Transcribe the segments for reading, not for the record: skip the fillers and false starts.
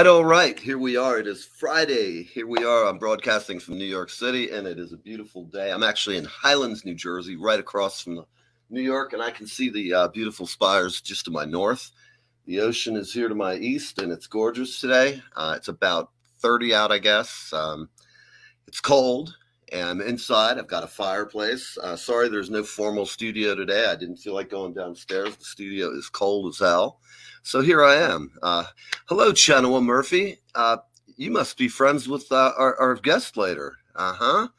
All right. Here we are. It is Friday. Here we are. I'm broadcasting from New York City, and it is a beautiful day. I'm actually in Highlands, New Jersey, right across from New York, and I can see the beautiful spires just to my north. The ocean is here to my east, and it's gorgeous today. It's about 30 out, I guess. It's cold, and I'm inside. I've got a fireplace. Sorry, there's no formal studio today. I didn't feel like going downstairs. The studio is cold as hell. So here I am. Hello, Chenoa Murphy. You must be friends with our guest later. Uh-huh.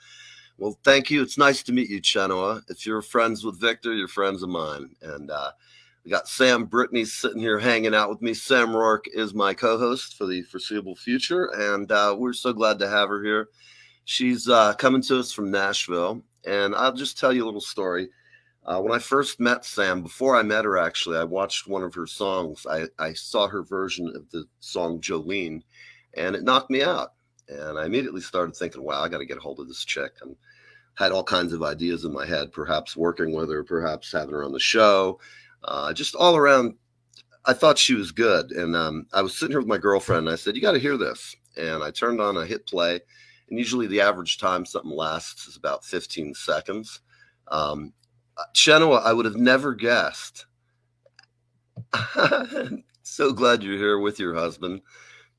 Well, thank you. It's nice to meet you, Chenoa. If you're friends with Victor, you're friends of mine. And we got Sam Brittany sitting here hanging out with me. Sam Rourke is my co-host for the foreseeable future, and we're so glad to have her here. She's coming to us from Nashville, and I'll just tell you a little story. When I first met Sam, before I met her, actually, I watched one of her songs. I saw her version of the song Jolene, and it knocked me out. And I immediately started thinking, wow, I got to get a hold of this chick. And had all kinds of ideas in my head, perhaps working with her, perhaps having her on the show. Just all around, I thought she was good. And I was sitting here with my girlfriend, and I said, you got to hear this. And I turned on, I hit play. And usually the average time something lasts is about 15 seconds. Chenoa, I would have never guessed. So glad you're here with your husband.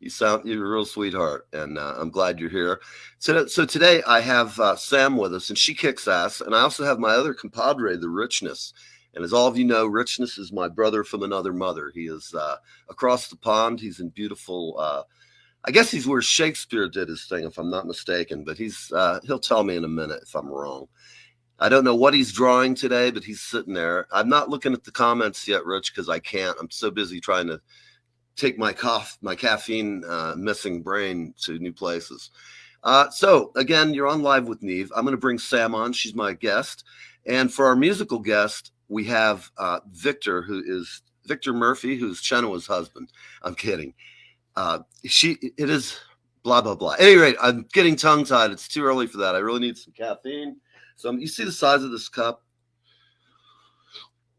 You're a real sweetheart, and I'm glad you're here. So today I have Sam with us, and she kicks ass. And I also have my other compadre, the Richness. And as all of you know, Richness is my brother from another mother. He is across the pond. He's in beautiful. I guess he's where Shakespeare did his thing, if I'm not mistaken. But he'll tell me in a minute if I'm wrong. I don't know what he's drawing today, but he's sitting there. I'm not looking at the comments yet, Rich, because I can't. I'm so busy trying to take my caffeine missing brain to new places. So again, you're on Live with Neve. I'm going to bring Sam on. She's my guest. And for our musical guest, we have Victor Murphy, who's Chenoa's husband. I'm kidding. It is blah, blah, blah. At any rate, I'm getting tongue tied. It's too early for that. I really need some caffeine. So you see the size of this cup?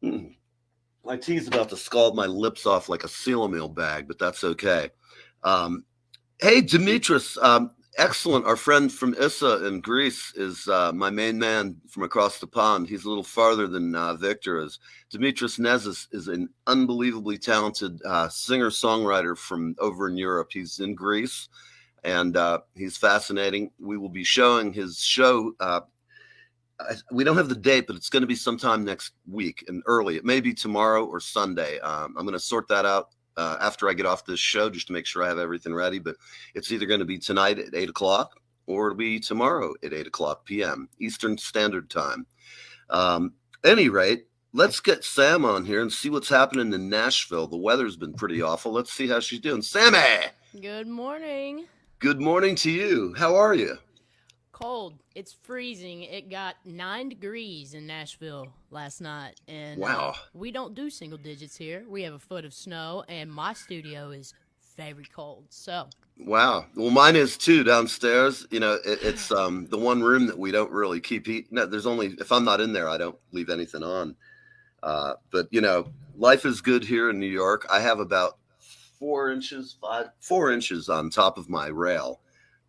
My tea's about to scald my lips off like a seal meal bag, but that's okay. Hey, Dimitris, excellent. Our friend from Issa in Greece is my main man from across the pond. He's a little farther than Victor is. Dimitris Nezis is an unbelievably talented singer-songwriter from over in Europe. He's in Greece, and he's fascinating. We will be showing his show. We don't have the date, but it's going to be sometime next week and early. It may be tomorrow or Sunday. I'm going to sort that out after I get off this show just to make sure I have everything ready. But it's either going to be tonight at 8 o'clock or it'll be tomorrow at 8 o'clock p.m. Eastern Standard Time. Any rate, let's get Sam on here and see what's happening in Nashville. The weather's been pretty awful. Let's see how she's doing. Sammy! Good morning. Good morning to you. How are you? Cold. It's freezing. It got 9 degrees in Nashville last night. And wow. We don't do single digits here. We have a foot of snow, and my studio is very cold. So. Wow. Well, mine is too downstairs. You know, it's the one room that we don't really keep heat. No, there's only, if I'm not in there, I don't leave anything on. But, you know, life is good here in New York. I have about 4 inches on top of my rail.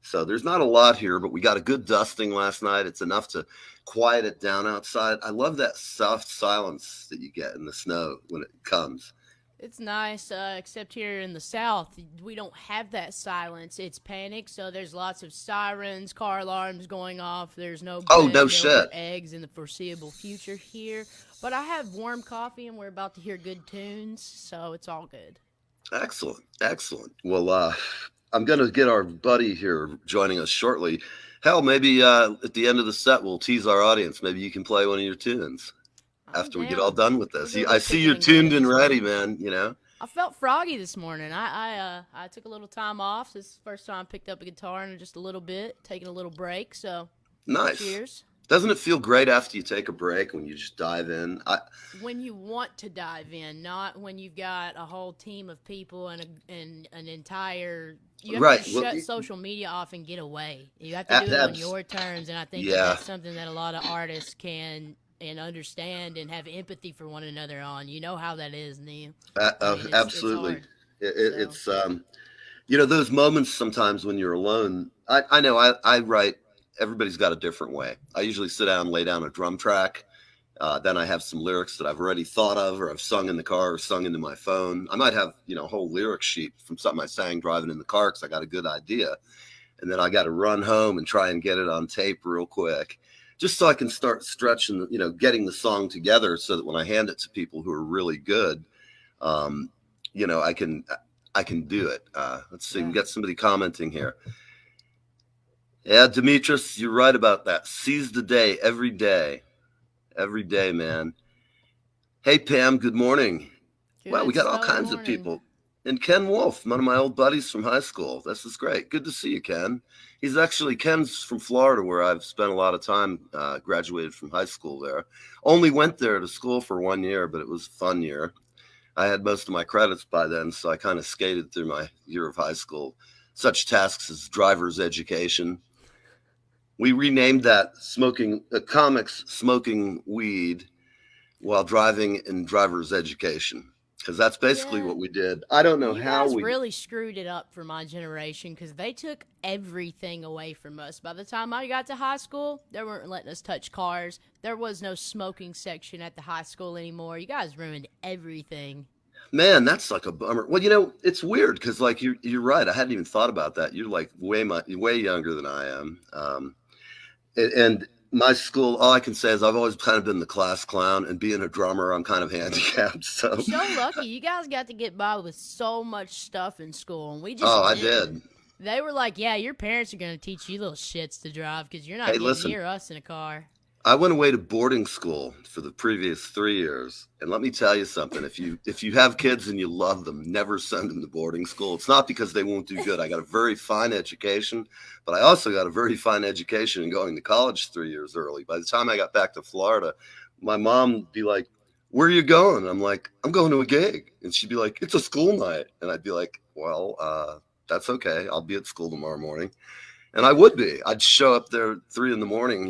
So there's not a lot here, but we got a good dusting last night. It's enough to quiet it down outside. I love that soft silence that you get in the snow when it comes. It's nice, except here in the South, we don't have that silence. It's panic, so there's lots of sirens, car alarms going off. There's no bread, no shit. Eggs in the foreseeable future here. But I have warm coffee, and we're about to hear good tunes, so it's all good. Excellent. Well, I'm going to get our buddy here joining us shortly. Hell, maybe at the end of the set, we'll tease our audience. Maybe you can play one of your tunes I'm after we get all down. done with We'll this. do a I little see kicking you're and grinning tuned and this ready, morning. man. You know, I felt froggy this morning. I took a little time off. This is the first time I picked up a guitar in just a little bit, taking a little break. So, nice. cheers. Doesn't it feel great after you take a break when you just dive in? When you want to dive in, not when you've got a whole team of people and an entire. You have Right. to Well, shut social media off and get away. You have to do it on abs- your terms, and I think that yeah. that's something that a lot of artists can and understand and have empathy for one another on. You know how that is, Neve. I mean, it's Absolutely. hard. So It's those moments sometimes when you're alone. I know I write. Everybody's got a different way. I usually sit down, lay down a drum track. Then I have some lyrics that I've already thought of, or I've sung in the car, or sung into my phone. I might have a whole lyric sheet from something I sang driving in the car because I got a good idea, and then I got to run home and try and get it on tape real quick, just so I can start stretching, getting the song together, so that when I hand it to people who are really good, um, I can do it. Let's see, we yeah, got somebody commenting here. Yeah, Demetrius, you're right about that. Seize the day every day, man. Hey, Pam, good morning. Well, we good got all stellar kinds of morning. people. And Ken Wolf, one of my old buddies from high school. This is great. Good to see you, Ken. Ken's from Florida, where I've spent a lot of time, graduated from high school there. Only went there to school for 1 year, but it was a fun year. I had most of my credits by then, so I kind of skated through my year of high school. Such tasks as driver's education. We renamed that comics smoking weed while driving in driver's education, because that's basically Yeah, what we did. I don't know you how guys we. really screwed it up for my generation because they took everything away from us. By the time I got to high school, they weren't letting us touch cars. There was no smoking section at the high school anymore. You guys ruined everything. Man, that's like a bummer. Well, it's weird because like you're right. I hadn't even thought about that. You're like way younger than I am. And my school, all I can say is I've always kind of been the class clown, and being a drummer, I'm kind of handicapped. You're So, so lucky. You guys got to get by with so much stuff in school, and we oh, just I didn't. did. They were like, yeah, your parents are going to teach you little shits to drive because you're not Hey, getting listen, near us in a car. I went away to boarding school for the previous 3 years, and let me tell you something. If you have kids and you love them, never send them to boarding school. It's not because they won't do good. I got a very fine education, but I also got a very fine education in going to college 3 years early. By the time I got back to Florida, my mom would be like, "Where are you going?" I'm like, "I'm going to a gig," and she'd be like, "It's a school night," and I'd be like, "Well, that's okay. I'll be at school tomorrow morning," and I would be. I'd show up there at 3 in the morning.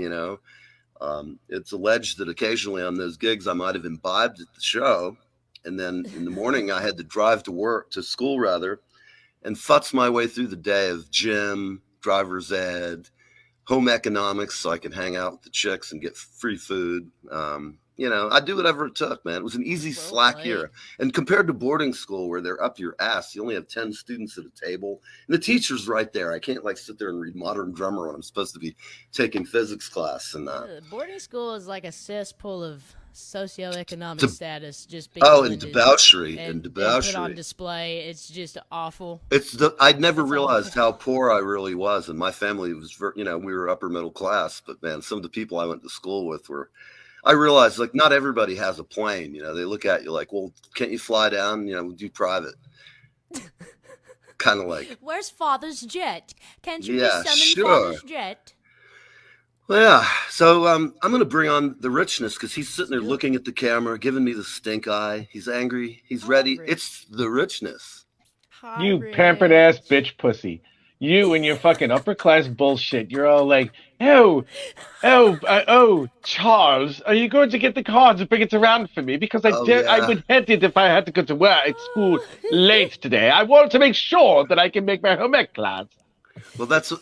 It's alleged that occasionally on those gigs I might have imbibed at the show, and then in the morning I had to drive to school rather, and futz my way through the day of gym, driver's ed, home economics, so I could hang out with the chicks and get free food. I'd do whatever it took, man. It was an easy, Well slack played. year. And compared to boarding school where they're up your ass, you only have 10 students at a table, and the teacher's right there. I can't like sit there and read Modern Drummer when I'm supposed to be taking physics class. And Boarding school is like a cesspool of socioeconomic to, status just being oh, and blended debauchery and and put on debauchery. display. It's just awful. I'd never It's awful. realized how poor I really was, and my family was, we were upper middle class. But man, some of the people I went to school with were. I realized like not everybody has a plane. They look at you like, well, can't you fly down? Do private. Kind of like, Where's Father's jet? Can't you just yeah, summon sure. Father's jet? Well, yeah. So I'm going to bring on the richness because he's sitting Let's there do it. looking at the camera, giving me the stink eye. He's angry. He's Hi, ready. Rich. It's the richness. Hi, You pampered ass Rich. bitch pussy. You and your fucking upper class bullshit. You're all like, oh, Charles, are you going to get the cards and bring it around for me? Because Oh I yeah. would hate it if I had to go to work at school late today. I want to make sure that I can make my home ec class. Well, that's.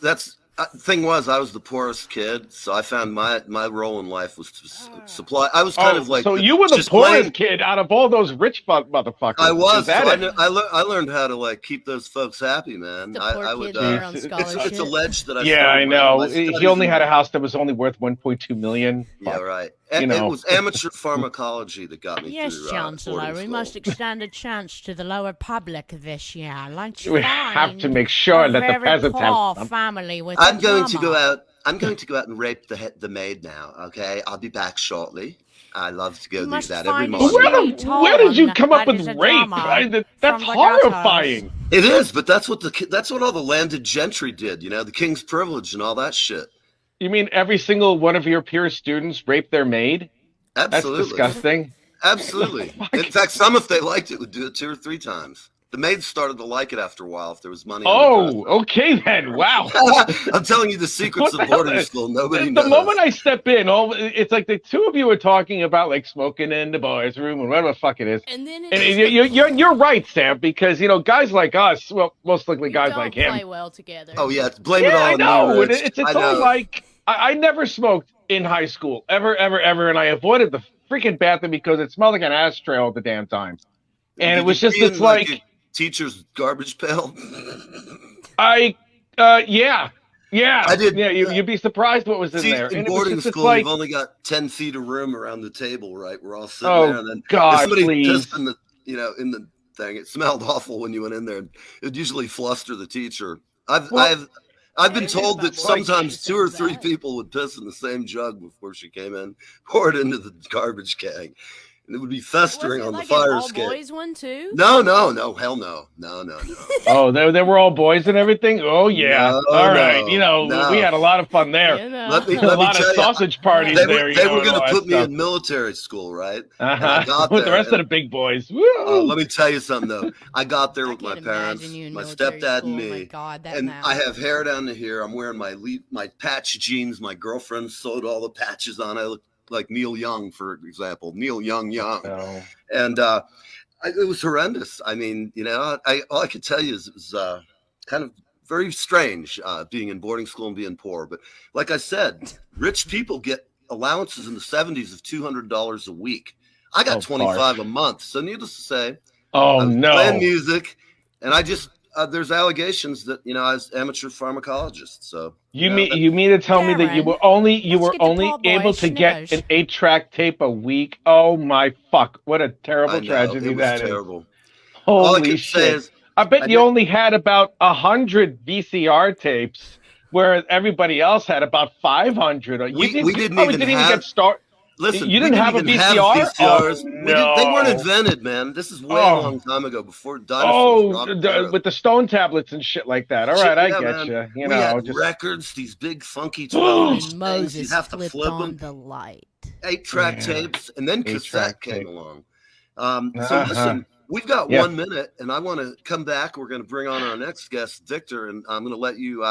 Thing was, I was the poorest kid, so I found my role in life was to supply. I was kind of like so you were the just poorest kid out of all those rich motherfuckers. I was. Is that So it? I learned how to like keep those folks happy, man. The poor I kid would. there on scholarship. It's alleged that I. Yeah, started I know. my He studies only in- had a house that was only worth 1.2 million. Yeah, Fuck. right. You know. It was amateur pharmacology that got me Yes, through. Chancellor, boarding we school. must extend a chance to the lower public this year. Let's We have to make sure a that the very peasants have poor some. family with I'm a going to drama. go out. I'm going to go out and rape the maid now. Okay, I'll be back shortly. I love to go You do must that every find a morning. Where did you Tone come up that with is a rape? drama That's from the horrifying. It is, but that's what all the landed gentry did. You know, the king's privilege and all that shit. You mean every single one of your peer students raped their maid? Absolutely, That's disgusting. absolutely. In fact, some, if they liked it, would do it 2 or 3 times. The maids started to like it after a while if there was money. Oh, okay then. Wow. I'm telling you the secrets What of the hell? boarding school. Nobody The knows. moment I step in, it's like the two of you are talking about like smoking in the boys' room and whatever the fuck it is. And then And you're right, Sam, because guys like us, well, most likely you guys don't like him. play well together. Oh yeah, blame it Yeah, all I on know. me, And Rich. it's I all know. like I never smoked in high school, ever, and I avoided the freaking bathroom because it smelled like an ashtray all the damn time. And Did it was you just pee in, it's like a teacher's garbage pail. yeah. I did. Yeah, you'd be surprised what was in See, there. in And it was boarding just it's school, like, you've only got 10 feet of room around the table, right? We're all sitting Oh, there, and then God, if somebody please. pissed in the thing. It smelled awful when you went in there. It would usually fluster the teacher. I've been told that sometimes 2 or 3 people would piss in the same jug before she came in, pour it into the garbage can, and it would be festering on the fire an escape. all-boys one too? No, hell no. Oh, they were all boys and everything. Oh yeah, No, all right. no. We had a lot of fun there. You know. Let me A lot of tell you, sausage parties they there. were and going all to that put me stuff. in military school, right? And I got with the there, rest of and- the big boys. Woo! Let me tell you something though. I got there I with my can't parents, imagine you in my military stepdad, school. and Oh my me, God, that and mouth. I have hair down to here. I'm wearing my patch jeans. My girlfriend sewed all the patches on. I look like Neil Young, for example, Neil Young, Oh. and it was horrendous. I mean, all I could tell you is it was kind of very strange being in boarding school and being poor. But like I said, rich people get allowances in the 70s of $200 a week. I got 25 a month. So needless to say, Oh I was no! playing music, and I just there's allegations that I was amateur pharmacologist. So You mean to tell me that you were only let's get the poor boy able to get snippers. an 8-track tape a week? Oh my fuck! What a I terrible know, tragedy it was that is. terrible. All I Holy can say shit! is I bet I you did- only had about 100 VCR tapes, whereas everybody else had about 500. We didn't probably even didn't even have- get started. Listen, You we didn't have a even VCR? VCRs. Oh, They weren't no. invented, man. This is way Oh. a long time ago, before dinosaurs. with the stone tablets and shit like that. All right, I get man. you. We had records, these big funky 12-inch And things. Moses You'd have to flipped flip on them. the light. 8-track Yeah. tapes, and then 8-track cassette came tape. along. So Uh-huh. listen, we've got Yeah. 1 minute, and I want to come back. We're going to bring on our next guest, Victor, and I'm going to let you,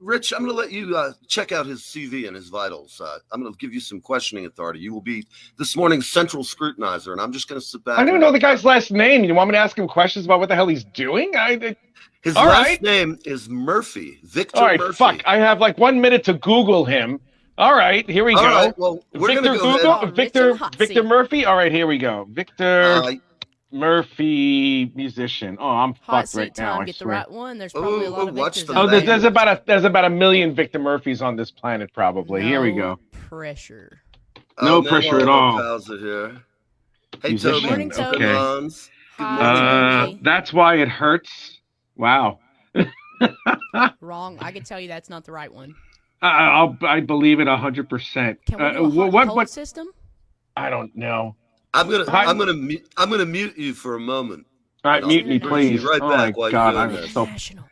Rich, I'm going to let you check out his CV and his vitals. I'm going to give you some questioning authority. You will be this morning's central scrutinizer, and I'm just going to sit back. I don't know the guy's last name. You want me to ask him questions about what the hell he's doing? His all last right. name is Murphy. Victor All right, Murphy. fuck. I have like 1 minute to Google him. All right, here we All go. right, well, we're Victor going to go Google, ahead. Oh, Victor, Rich and Hotsy. Victor Murphy. All right, here we go. Victor Uh, Murphy, musician. Oh, I'm Hot fucked seat right now. time. I Get the swear. right one. There's probably a lot of watch Victors the out Oh, there. there's about a million Victor Murphys on this planet, probably. Here we go. Pressure. No man, pressure all at of our all. Pals are here. Hey, Musician, Toby. Morning, Toby. okay. Mons. Good Hi. morning. That's why it hurts. Wow. Wrong. I can tell you that's not the right one. I believe it 100%. Can we do a hot and cold system? I don't know. I'm gonna mute you for a moment. All right, mute me, please. Right Oh back my while God, you're I'm doing this. so. Professional.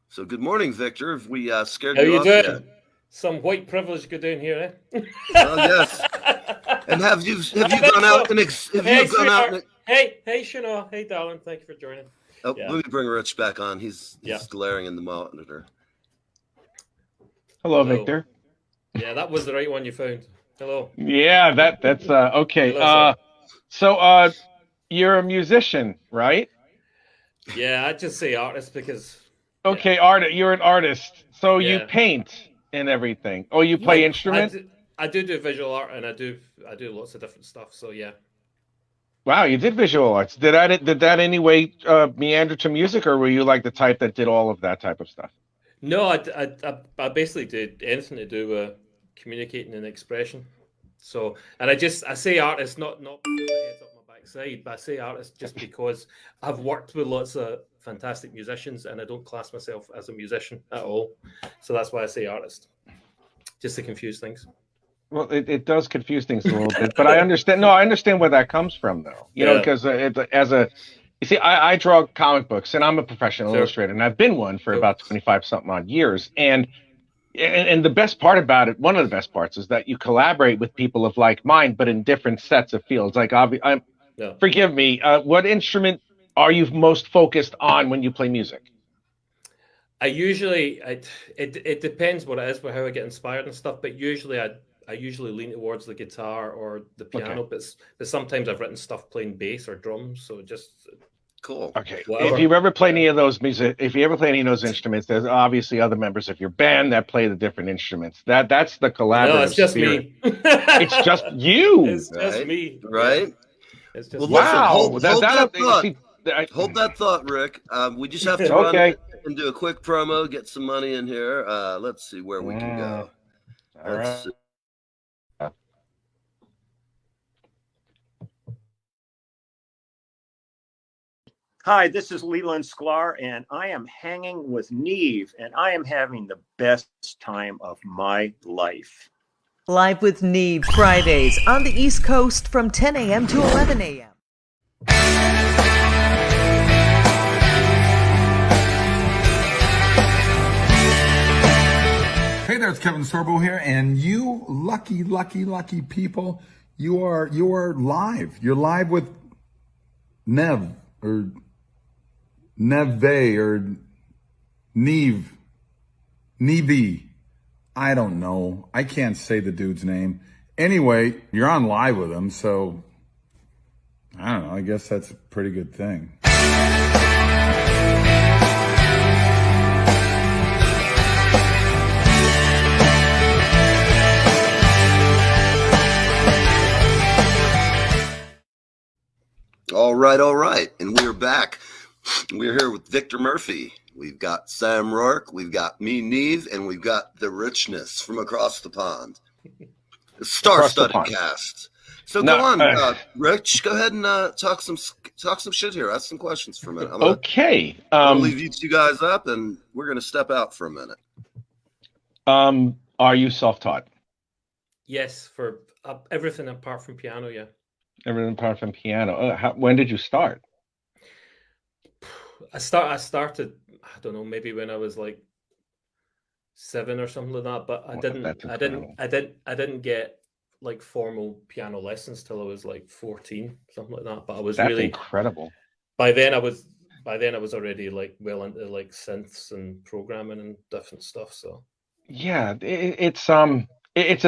So good morning, Victor. If we scared How you you off doing? yet? Some white privilege go down here, eh? Oh yes. And have you gone out and Hey, Shana. Hey, darling. Thank you for joining. Oh, Yeah. let me bring Rich back on. He's Yeah. glaring in the monitor. Hello, Hello. Victor. Yeah, that was the right one you found. Hello. Yeah, that's okay. Hello, So you're a musician, right? Yeah, I just say artist because Okay, you're an artist, so you paint and everything. Oh, you play instrument? I do visual art, and I do lots of different stuff. So yeah. Wow, you did visual arts. Did that anyway meander to music, or were you like the type that did all of that type of stuff? No, I basically did anything to do with communicating and expression. So, and I say artist, not because my head's up my backside, but I say artist just because I've worked with lots of fantastic musicians, and I don't class myself as a musician at all. So that's why I say artist, just to confuse things. Well, it does confuse things a little bit, but I understand. No, I understand where that comes from, though. You know, because you see, I draw comic books, and I'm a professional illustrator, and I've been one for about 25 something odd years. And the best part about it, one of the best parts, is that you collaborate with people of like mind, but in different sets of fields. Like, forgive me, what instrument are you most focused on when you play music? It depends what it is, how I get inspired and stuff. But usually I usually lean towards the guitar or the piano, but sometimes I've written stuff playing bass or drums. So just cool. Okay. Whatever. If you ever play any of those instruments, there's obviously other members of your band that play the different instruments. That's the collaborative. No, it's just spirit. Me. It's just you. It's just me. Right. It's just wow. Listen, hold that thought, Rick. We just have to run and do a quick promo, get some money in here. Let's see where we can go. Let's see. Hi, this is Leland Sklar, and I am hanging with Neve, and I am having the best time of my life. Live with Neve, Fridays on the East Coast from 10 a.m. to 11 a.m. Hey there, it's Kevin Sorbo here, and you lucky people, you are live. You're live with Neve or Neve or Neve. I don't know. I can't say the dude's name. Anyway, you're on live with him, so I don't know. I guess that's a pretty good thing. All right. And we're back. We're here with Victor Murphy. We've got Sam Rourke. We've got me, Neve, and we've got the richness from across the pond. The star-studded cast. So go on, Rich. Go ahead and talk some shit here. Ask some questions for a minute. Okay. I'll leave you two guys up, and we're going to step out for a minute. Are you self-taught? Yes, for everything apart from piano, yeah. Everything apart from piano. When did you start? I started, I don't know, maybe when I was like 7 or something like that. But I didn't get like formal piano lessons till I was like 14, something like that. But I was really incredible. By then I was already like well into like synths and programming and different stuff. So yeah, it's a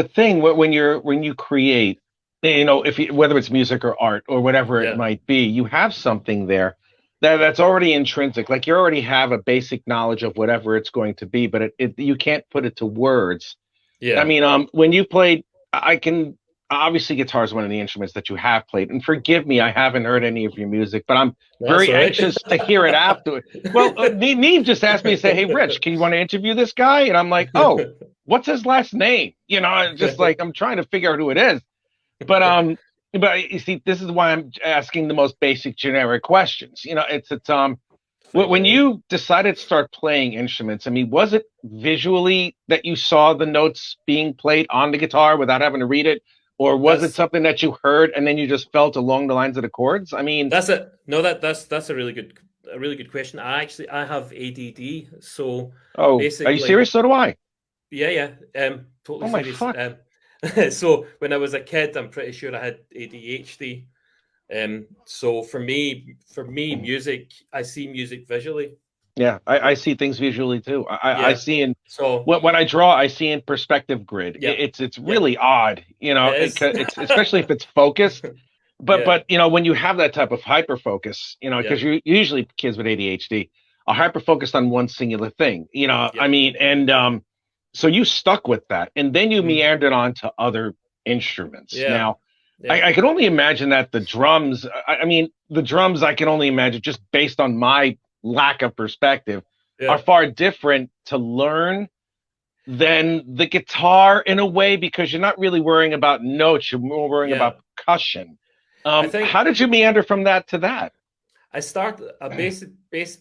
thing when you create. You know, whether it's music or art or whatever it might be, you have something there that's already intrinsic. Like you already have a basic knowledge of whatever it's going to be, but you can't put it to words. Yeah. I mean, when you played, obviously guitar is one of the instruments that you have played. And forgive me, I haven't heard any of your music, but I'm very anxious to hear it after. Well, Neve just asked me to say, "Hey, Rich, can you want to interview this guy?" And I'm like, "Oh, what's his last name?" You know, just like I'm trying to figure out who it is. But you see, this is why I'm asking the most basic generic questions. You know, it's when you decided to start playing instruments, I mean, was it visually that you saw the notes being played on the guitar without having to read it? Or was it something that you heard and then you just felt along the lines of the chords? I mean, that's a really good question. I have ADD, so basically, are you serious? So do I. Yeah. Totally serious. Fuck. So when I was a kid, I'm pretty sure I had ADHD. So for me, music, I see music visually. Yeah, I see things visually too. I see when I draw, I see in perspective grid. Yeah. It's really odd, you know, it's especially if it's focused. But you know, when you have that type of hyper focus, you know, because you usually kids with ADHD are hyper focused on one singular thing. I mean, and so you stuck with that, and then you meandered on to other instruments. Now, I can only imagine that the drums. I mean, the drums. I can only imagine, just based on my lack of perspective, are far different to learn than the guitar in a way, because you're not really worrying about notes, you're more worrying about percussion. How did you meander from that to that? I started a base.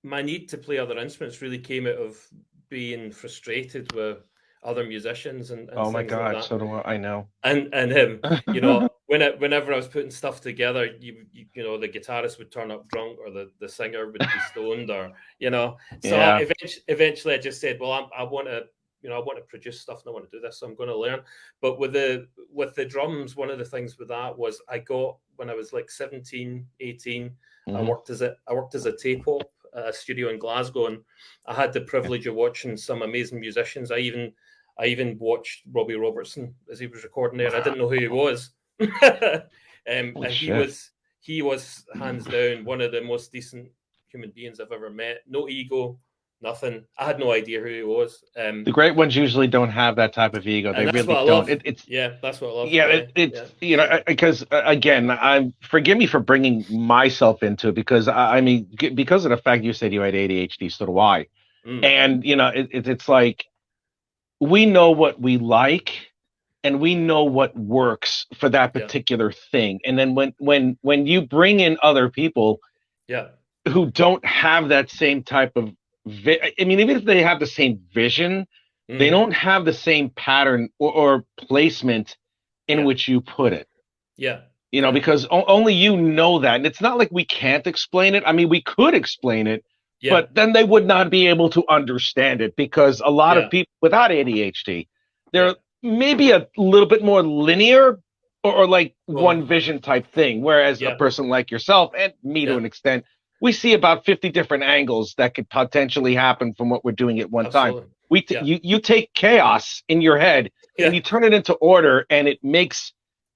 My need to play other instruments really came out of being frustrated with other musicians and oh my things God, like that. so do I know. And him, you know, whenever I was putting stuff together, you know, the guitarist would turn up drunk, or the singer would be stoned, or you know. So eventually I just said, well, I want to produce stuff, and I want to do this, so I'm going to learn. But with the drums, one of the things with that was, I got, when I was like 17, 18, I worked as a tape op at a studio in Glasgow, and I had the privilege of watching some amazing musicians. I even watched Robbie Robertson as he was recording there. I didn't know who he was. And he was hands down one of the most decent human beings I've ever met. No ego, nothing. I had no idea who he was. The great ones usually don't have that type of ego. They really don't. That's what I love. It's you know, because again, forgive me for bringing myself into it, because I mean, because of the fact you said you had ADHD, so do I. And you know, it's like, we know what we like, and we know what works for that particular thing. And then when you bring in other people who don't have that same type of I mean, even if they have the same vision, they don't have the same pattern or placement in which you put it. You know, because only you know that. And it's not like we can't explain it. I mean, we could explain it, but then they would not be able to understand it, because a lot of people without ADHD, they're maybe a little bit more linear, or like one vision type thing. Whereas a person like yourself, and me to an extent, we see about 50 different angles that could potentially happen from what we're doing at one time. You take chaos in your head and you turn it into order, and it makes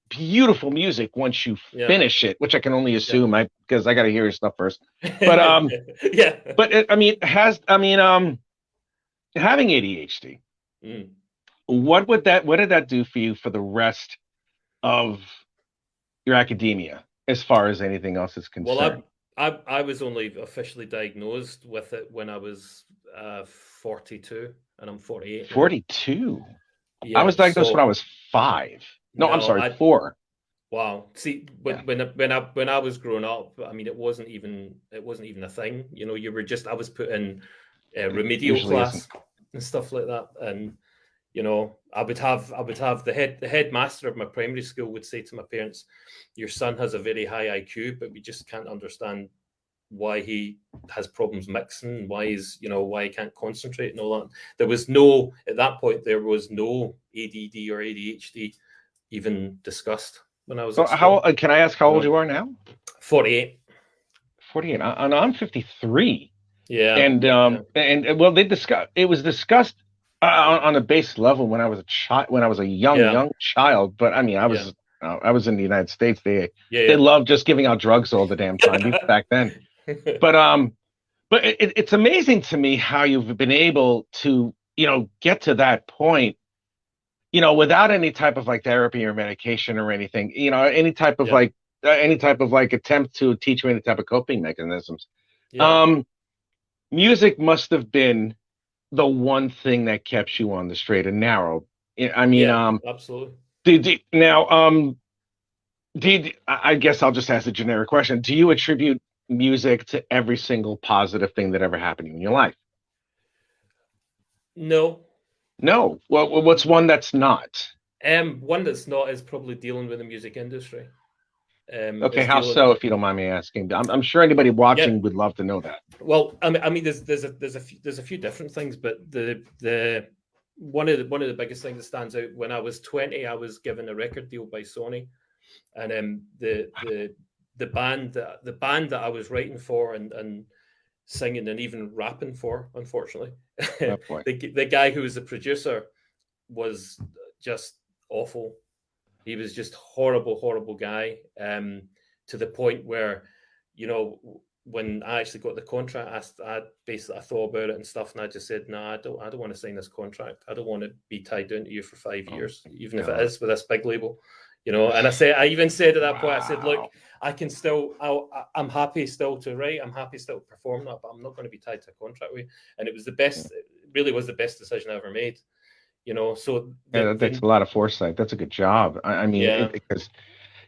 beautiful music once you finish it, which I can only assume, because I got to hear your stuff first. But having ADHD, what did that do for you for the rest of your academia, as far as anything else is concerned? Well, I was only officially diagnosed with it when I was 42, and I'm 48. 42? I was diagnosed when I was 5. No, I'm sorry, 4. Wow. See, when I was growing up, I mean, it wasn't even a thing. You know, I was put in remedial class and stuff like that, and you know, I would have the headmaster of my primary school would say to my parents, "Your son has a very high IQ, but we just can't understand why he has problems mixing, why he can't concentrate and all that." At that point, there was no ADD or ADHD even discussed when I was. So can I ask how old you are now? 48. 48. And I'm 53. Yeah. And well, it was discussed on a base level when I was a child, when I was a young child. But I mean, I was in the United States. They loved just giving out drugs all the damn time, even back then. But it's amazing to me how you've been able to, you know, get to that point, you know, without any type of like therapy or medication or anything, you know, any type of like attempt to teach you any type of coping mechanisms. Music must have been the one thing that kept you on the straight and narrow. I mean, absolutely. I guess I'll just ask a generic question. Do you attribute music to every single positive thing that ever happened in your life? No. Well, what's one that's not? One that's not is probably dealing with the music industry. Okay, how so, if you don't mind me asking? I'm sure anybody watching would love to know that. Well, I mean, there's a few different things, but the one of the biggest things that stands out, when I was 20, I was given a record deal by Sony, and the band that I was writing for and singing and even rapping for, unfortunately, the guy who was the producer was just awful. He was just horrible guy, to the point where, you know, when I actually got the contract, I thought about it and stuff, and I just said, no, I don't want to sign this contract. I don't want to be tied down to you for 5 years, even if it is with this big label, you know. And I even said at that point, I said, look, I can still, I'm happy still to write, I'm happy still to perform that, but I'm not going to be tied to a contract with you. And it was the best, it really was the best decision I ever made, you know. So that's a lot of foresight. That's a good job. I mean,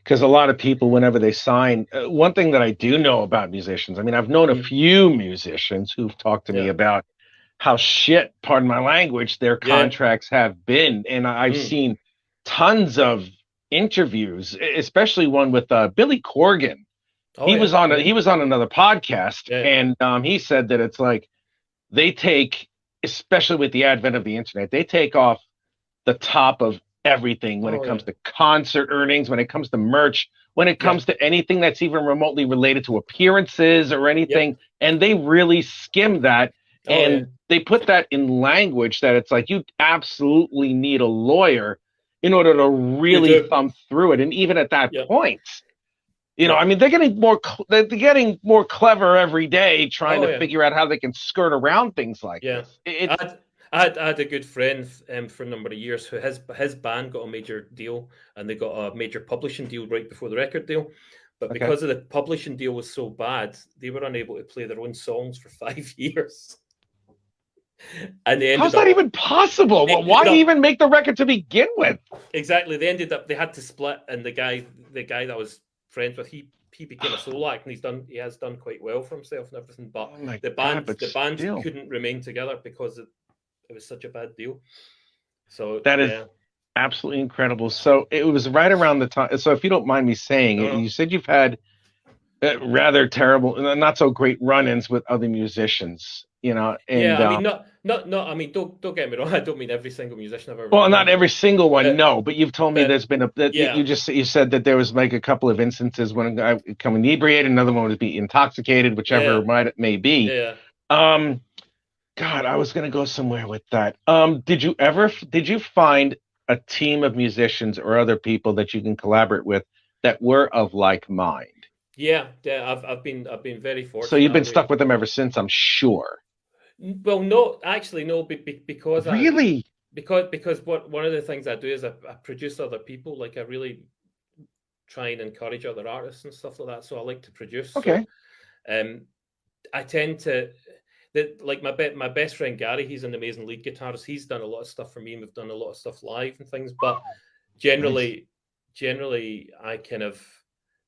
because a lot of people, whenever they sign, one thing that I do know about musicians, I mean, I've known a few musicians who've talked to me about how shit, pardon my language, their contracts have been. And I've seen tons of interviews, especially one with Billy Corgan. He was on another podcast, and he said that it's like they take, especially with the advent of the internet, they take off the top of everything when it comes to concert earnings, when it comes to merch, when it comes to anything that's even remotely related to appearances or anything, and they really skim that, and they put that in language that it's like you absolutely need a lawyer in order to really thumb through it. And even at that point, you know, I mean, they're getting more clever every day, trying to figure out how they can skirt around things like this. I had a good friend for a number of years who his band got a major deal, and they got a major publishing deal right before the record deal. But because of the publishing deal was so bad, they were unable to play their own songs for 5 years. And they how's that even possible? Why even make the record to begin with? Exactly. They had to split, and the guy that I was friends with, he became a solo act, and he has done quite well for himself and everything. But the band couldn't remain together because it was such a bad deal. So that is absolutely incredible. So it was right around the time. So if you don't mind me saying, you said you've had rather terrible, not so great run-ins with other musicians, you know. And, I mean, not. I mean, don't get me wrong. I don't mean every single musician I've ever. Well, not every single one, no. But you've told me there's been you said that there was like a couple of instances when a guy would come inebriated, another one would be intoxicated, whichever it may be. Yeah. God, I was going to go somewhere with that. Did you find a team of musicians or other people that you can collaborate with that were of like mind? Yeah. I've been very fortunate. So you've been stuck with them ever since, I'm sure. Well, no, actually, no, because really, because one of the things I do is I produce other people. Like I really try and encourage other artists and stuff like that. So I like to produce. Okay. So, I tend to. Like my best friend Gary, he's an amazing lead guitarist. He's done a lot of stuff for me, and we've done a lot of stuff live and things. But generally, I kind of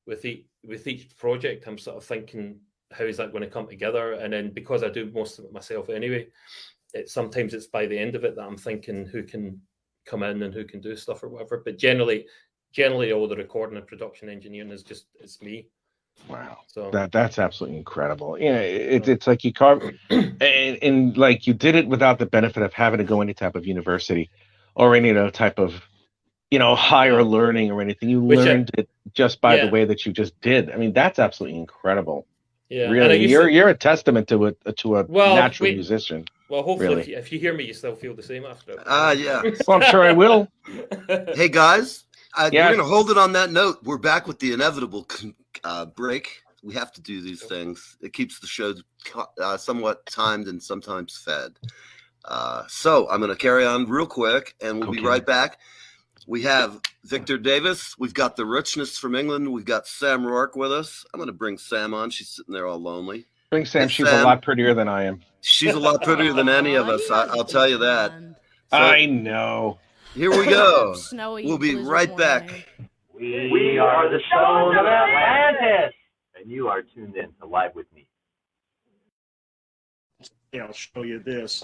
with each project, I'm sort of thinking, how is that going to come together? And then because I do most of it myself anyway, sometimes it's by the end of it that I'm thinking who can come in and who can do stuff or whatever. But generally all the recording and production engineering it's me. Wow, so that's absolutely incredible. Yeah, it's like you carve, and like you did it without the benefit of having to go any type of university or any type of higher learning or anything. You learned it just by the way that you just did. I mean, that's absolutely incrable. Yeah, really, you're a testament to a natural musician. Well, hopefully, if you hear me, you still feel the same after. Yeah. Well, I'm sure I will. Hey guys, we're gonna hold it on that note. We're back with the inevitable break. We have to do these things. It keeps the show somewhat timed and sometimes fed. So I'm going to carry on real quick, and we'll be right back. We have Victor Davis. We've got the Richness from England. We've got Sam Rourke with us. I'm going to bring Sam on. She's sitting there all lonely. Bring Sam. She's a lot prettier than I am. She's a lot prettier than any of us. I'll tell you that. So, I know. Here we go. We'll be right back. We are the Stone of Atlantis, and you are tuned in to Live with Me. Yeah, I'll show you this.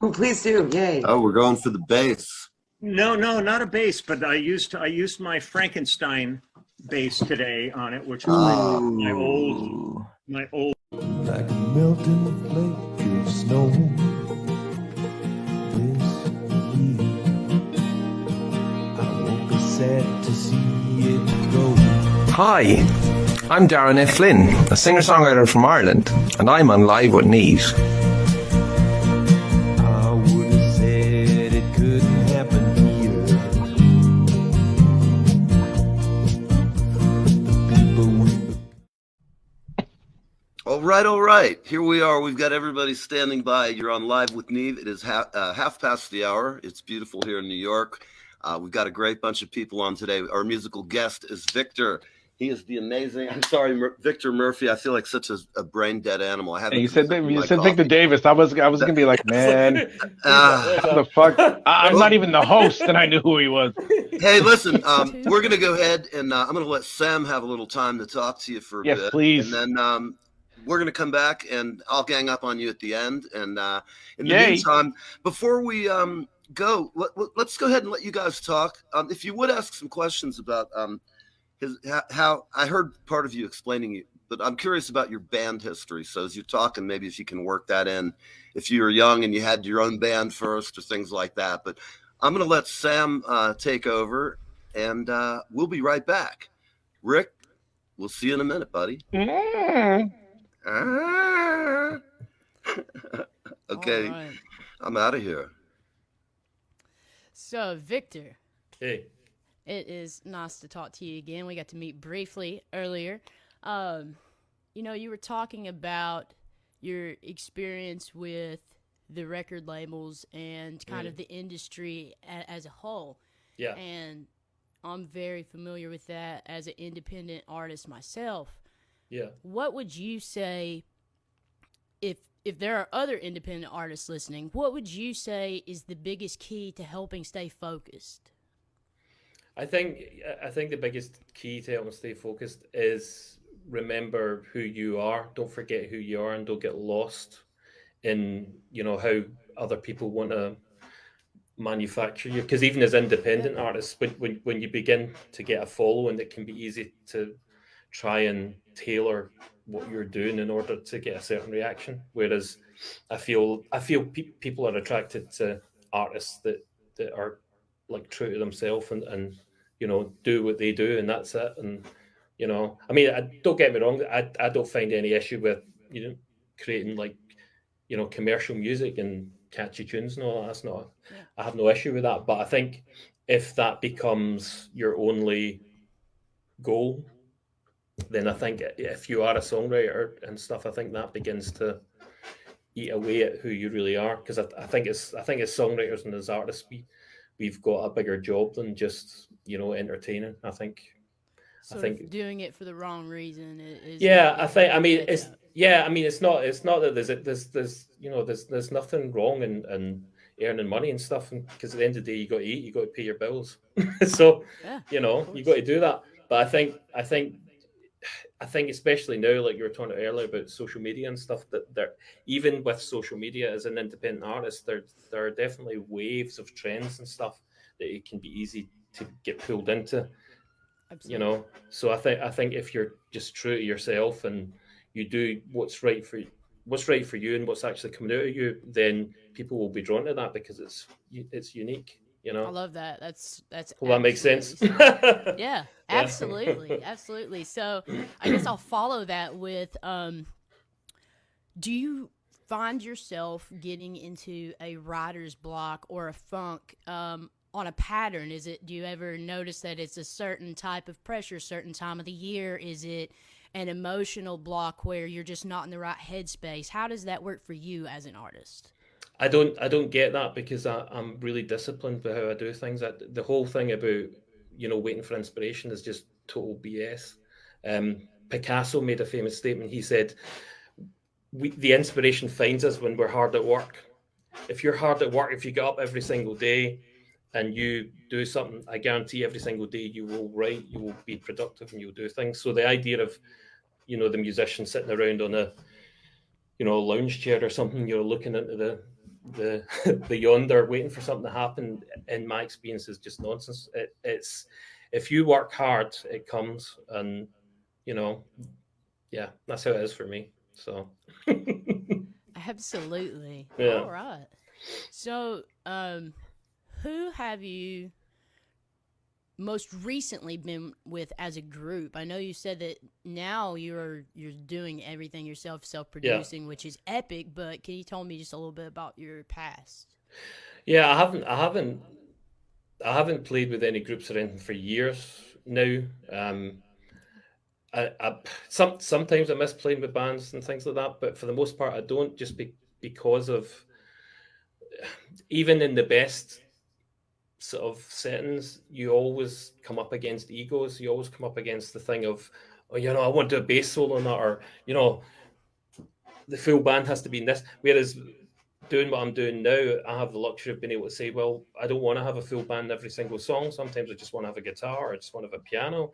Oh, please do! Yay! Oh, we're going for the bass. No, not a bass, but I used my Frankenstein bass today on it, which is my old. Like a melting flake of snow. To see it go. Hi, I'm Darren F. Flynn, a singer-songwriter from Ireland, and I'm on Live with Neve. I would have said it couldn't happen here. All right. Here we are. We've got everybody standing by. You're on Live with Neve. It is half past the hour. It's beautiful here in New York. We've got a great bunch of people on today. Our musical guest is Victor. He is the amazing. I'm sorry, Victor Murphy. I feel like such a brain dead animal. I haven't. You said Victor Davis. I was gonna be like, man, the fuck. I'm not even the host, and I knew who he was. Hey, listen. We're gonna go ahead and I'm gonna let Sam have a little time to talk to you for a bit. Yes, please. And then we're gonna come back and I'll gang up on you at the end. And in the meantime, before we go, let's go ahead and let you guys talk. If you would ask some questions about how I heard part of you explaining it, but I'm curious about your band history. So as you're talking, maybe if you can work that in, if you were young and you had your own band first or things like that. But I'm going to let Sam take over, and we'll be right back. Rick, we'll see you in a minute, buddy. Okay, right. I'm out of here. So, Victor. Hey. It is nice to talk to you again. We got to meet briefly earlier. You were talking about your experience with the record labels and kind of the industry as a whole. Yeah. And I'm very familiar with that as an independent artist myself. Yeah. What would you say, if there are other independent artists listening, what would you say is the biggest key to helping stay focused? I think the biggest key to helping stay focused is remember who you are. Don't forget who you are, and don't get lost in how other people want to manufacture you. Because even as independent artists, when you begin to get a following, it can be easy to try and tailor what you're doing in order to get a certain reaction. Whereas I feel people are attracted to artists that are like true to themselves and do what they do, and that's it. And don't get me wrong, I don't find any issue with creating commercial music and catchy tunes and all that. That's not I have no issue with that. But I think if that becomes your only goal, then I think if you are a songwriter and stuff, I think that begins to eat away at who you really are. Because I think as songwriters and as artists, we've got a bigger job than just entertaining. I think doing it for the wrong reason is. Yeah, it's not that there's nothing wrong in earning money and stuff, because at the end of the day you got to eat, you got to pay your bills. So you got to do that. But I think especially now, like you were talking earlier about social media and stuff, that there, even with social media as an independent artist, there are definitely waves of trends and stuff that it can be easy to get pulled into. Absolutely. So I think if you're just true to yourself and you do what's right for you and what's actually coming out of you, then people will be drawn to that because it's unique. I love that. That's well, that makes sense. Yeah, absolutely. So I guess I'll follow that with do you find yourself getting into a writer's block or a funk on a pattern? Do you ever notice that it's a certain type of pressure, certain time of the year? Is it an emotional block where you're just not in the right headspace? How does that work for you as an artist? I don't get that because I'm really disciplined with how I do things. The whole thing about waiting for inspiration is just total BS. Picasso made a famous statement. He said, "The inspiration finds us when we're hard at work." If you're hard at work, if you get up every single day and you do something, I guarantee every single day you will write, you will be productive, and you'll do things. So the idea of the musician sitting around on a lounge chair or something, looking into the yonder, waiting for something to happen, in my experience, is just nonsense. It's if you work hard, it comes, and that's how it is for me. So absolutely. Yeah. All right. So who have you most recently been with as a group? I know you said that now you're doing everything yourself, self-producing, which is epic, but can you tell me just a little bit about your past? Yeah, I haven't played with any groups or anything for years now. Sometimes I miss playing with bands and things like that, but for the most part, I don't. Just because of, even in the best sort of settings, you always come up against egos. You always come up against the thing of, oh, I want to do a bass solo on that, or the full band has to be in this. Whereas doing what I'm doing now, I have the luxury of being able to say, well, I don't want to have a full band every single song. Sometimes I just want to have a guitar, or I just want to have a piano.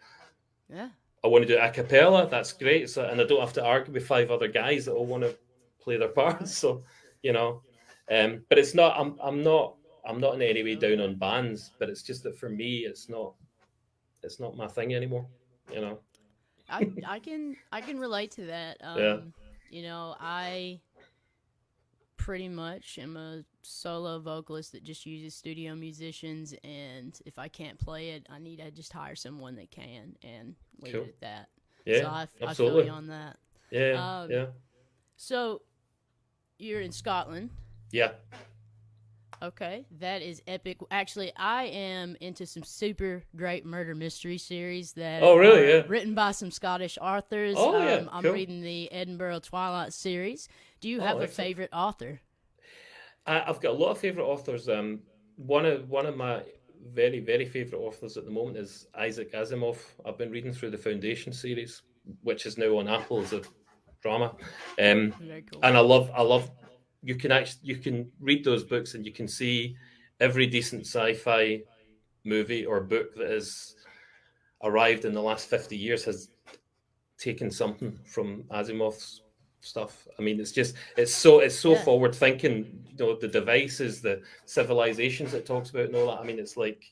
Yeah. I want to do a cappella. That's great. So, and I don't have to argue with 5 other guys that all want to play their parts. So, but it's not. I'm not in any way down on bands. But it's just that for me, it's not my thing anymore. I can relate to that. I pretty much am a solo vocalist that just uses studio musicians, and if I can't play it, I need to just hire someone that can and leave it at that. Yeah, so I absolutely. feel you on that. Yeah. So you're in Scotland. Yeah. Okay, that is epic. Actually, I am into some super great murder mystery series that are written by some Scottish authors. I'm reading the Edinburgh Twilight series. Do you have a favorite author? I've got a lot of favorite authors. One of my very, very favorite authors at the moment is Isaac Asimov. I've been reading through the Foundation series, which is now on Apple as a drama. Very cool. And I love. You can read those books and you can see every decent sci-fi movie or book that has arrived in the last 50 years has taken something from Asimov's stuff. I mean, it's so forward thinking. The devices, the civilizations it talks about, and all that. I mean, it's like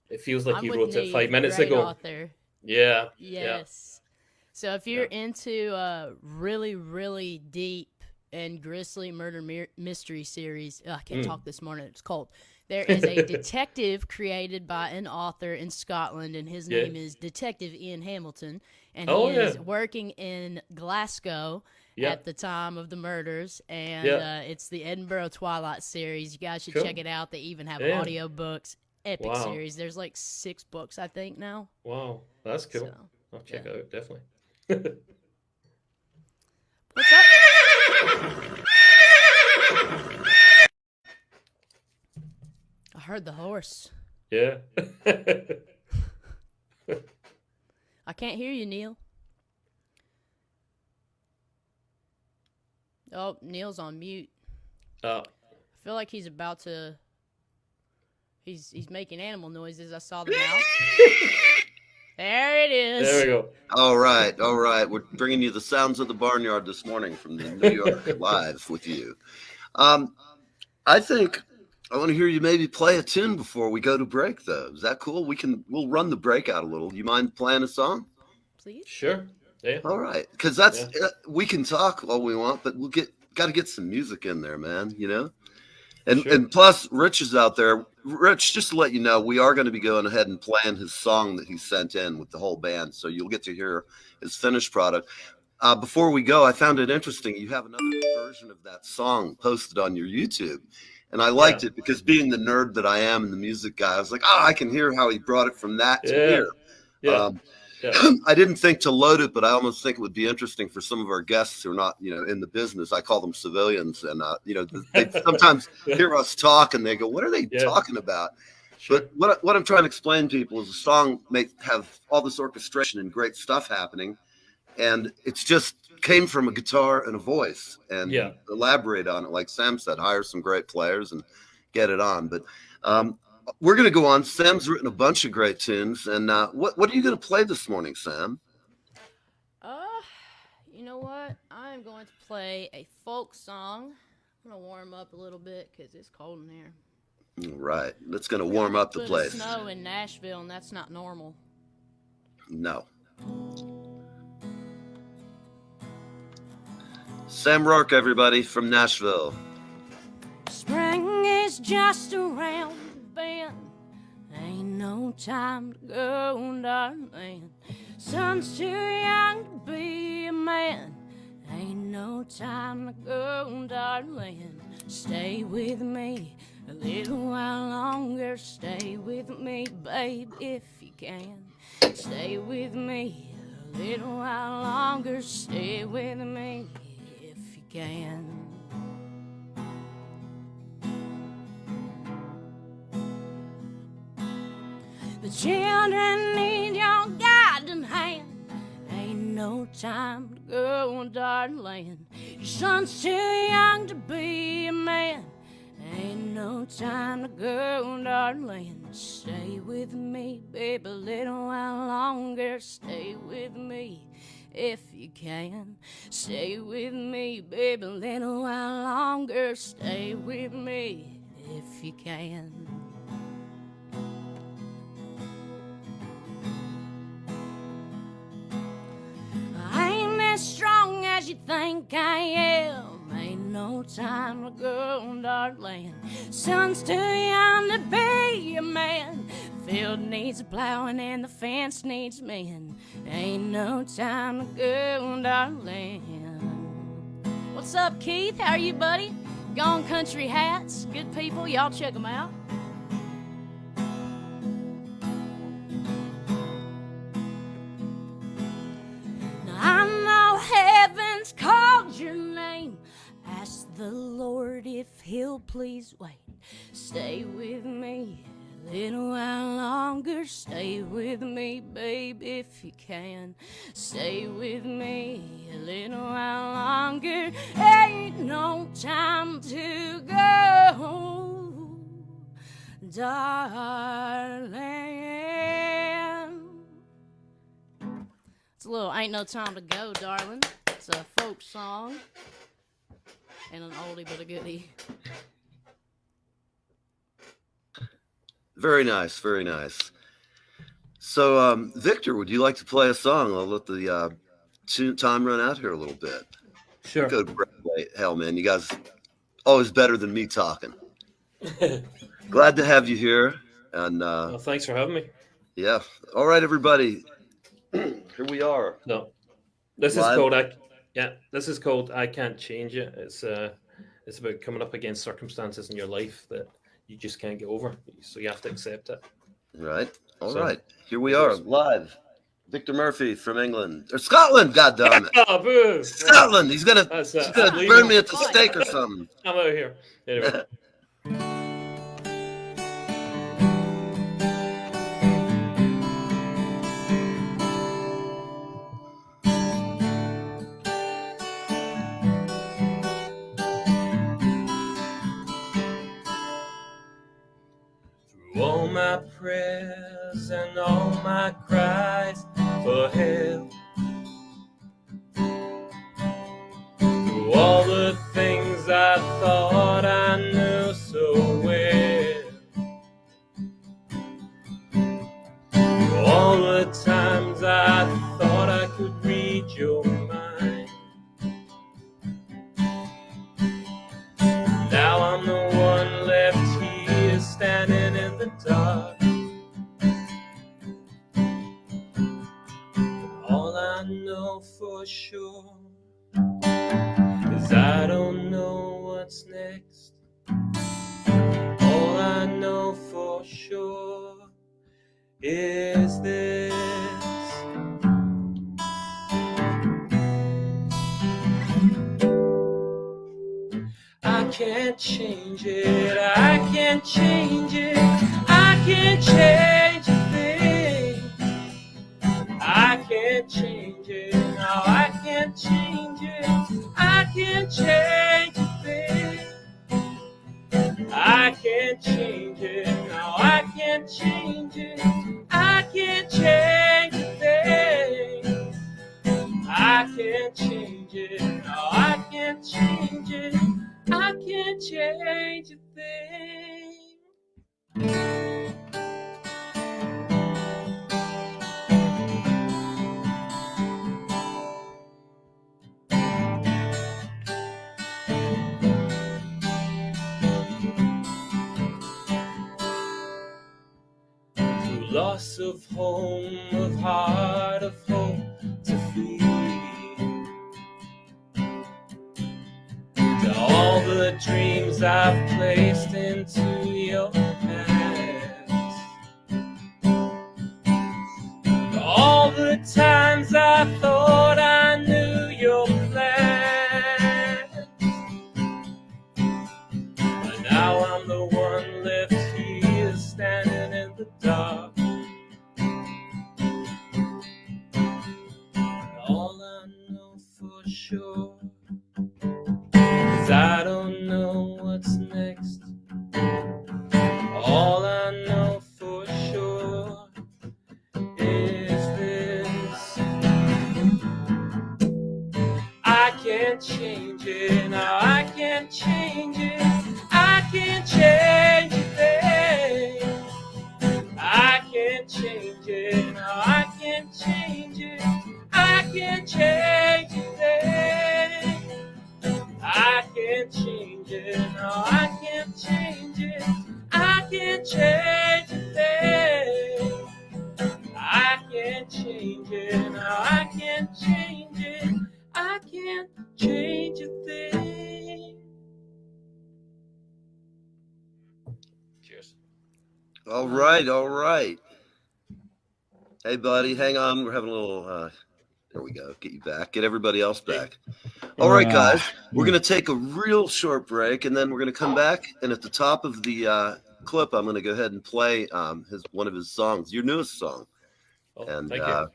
it feels like he wrote it 5 minutes ago. Author. Yeah. Yes. Yeah. So if you're into really, really deep and grisly murder mystery series, I can't talk this morning. It's cold. There is a detective created by an author in Scotland, and his name is Detective Ian Hamilton, and he is working in Glasgow at the time of the murders, and it's the Edinburgh Twilight series. You guys should check it out. They even have audio books. Epic series. There's like 6 books, I think, now. Wow, that's cool. So, I'll check it out, definitely. What's up? I heard the horse. Yeah. I can't hear you, Neil. Oh, Neil's on mute. I feel like he's about to. He's making animal noises. I saw the mouse. There it is. There we go. All right. We're bringing you the sounds of the barnyard this morning from the New York live with you. I think I want to hear you maybe play a tune before we go to break, though. Is that cool? We'll run the break out a little. You mind playing a song? Please. Sure. Yeah. All right. Because we can talk all we want, but got to get some music in there, man. And plus, Rich is out there. Rich, just to let you know, we are going to be going ahead and playing his song that he sent in with the whole band, so you'll get to hear his finished product. Before we go, I found it interesting. You have another version of that song posted on your YouTube, and I liked it because being the nerd that I am and the music guy, I was like, I can hear how he brought it from that to here. Yeah. I didn't think to load it, but I almost think it would be interesting for some of our guests who are not, in the business. I call them civilians, and they sometimes hear us talk and they go, "What are they talking about?" Sure. But what I'm trying to explain to people is the song may have all this orchestration and great stuff happening, and it's just came from a guitar and a voice, and elaborate on it, like Sam said, hire some great players and get it on. But we're going to go on. Sam's written a bunch of great tunes. And what are you going to play this morning, Sam? You know what? I'm going to play a folk song. I'm going to warm up a little bit because it's cold in here. All right. That's going to warm up the place. Snow in Nashville, and that's not normal. No. Sam Rourke, everybody, from Nashville. Spring is just around the bend. Ain't no time to go, darling. Son's too young to be a man. Ain't no time to go, darling. Stay with me a little while longer. Stay with me, babe, if you can. Stay with me a a little while longer. Stay with me if you can. The children need your guiding hand. Ain't no time to go, darling. Your son's too young to be a man. Ain't no time to go, darling. Stay with me, baby, a little while longer. Stay with me if you can. Stay with me, baby, a little while longer. Stay with me if you can. I ain't as strong as you think I am. Ain't no time to go, darling. Son's too young to be a man. Field needs plowing and the fence needs mending. Ain't no time to go, darling. What's up, Keith? How are you, buddy? Gone Country Hats. Good people. Y'all check them out. Now I know heaven's called your name. Ask the Lord if he'll please wait. Stay with me a little while longer. Stay with me, babe, if you can. Stay with me a little while longer. Ain't no time to go, darling. It's a little Ain't No Time to Go, darling. It's a folk song. And an oldie but a goodie. Very nice, very nice. So, Victor, would you like to play a song? I'll let the time run out here a little bit. Sure. Good. Hell, man, you guys always better than me talking. Glad to have you here. And well, thanks for having me. Yeah. All right, everybody. Here we are. No, this Live. is called this is called I Can't Change It. It's about coming up against circumstances in your life that you just can't get over, so you have to accept it. Right. All right. Here we are, live. Victor Murphy from England or Scotland. God damn it! Oh, boo. Scotland. He's gonna burn me at the stake or something. I'm out of here. Anyway. All my prayers and all my cries for help, through all the things I thought I knew so well, through all the times I thought I could read your mind, now I'm the one left here standing in the dark. All I know for sure is I don't know what's next. All I know for sure is this: I can't change it, I can't change it, I can't change a thing. I can't change it, no, I can't change it, I can't change a thing. I can't change it, no, I can't change it, I can't change a thing. I can't change it, no, I can't change it, I can't change a thing. Through loss of home, of heart, of hope to feel, to all the dreams I've placed into your hands, to all the times I sure. 'Cause I don't know what's next. All I know for sure is this. I can't change it, now I can't change it. I can't change a thing. I can't change it, now I can't change it. I can't change a thing. I can't change it, no, I can't change it. I can't change a thing. I can't change it, no, I can't change it. I can't change a thing. Cheers. All right, all right. Hey, buddy, hang on. We're having a little. There we go. Get you back. Get everybody else back. All right, guys. We're going to take a real short break, and then we're going to come back. And at the top of the clip, I'm going to go ahead and play one of his songs, your newest song. Oh, and thank you.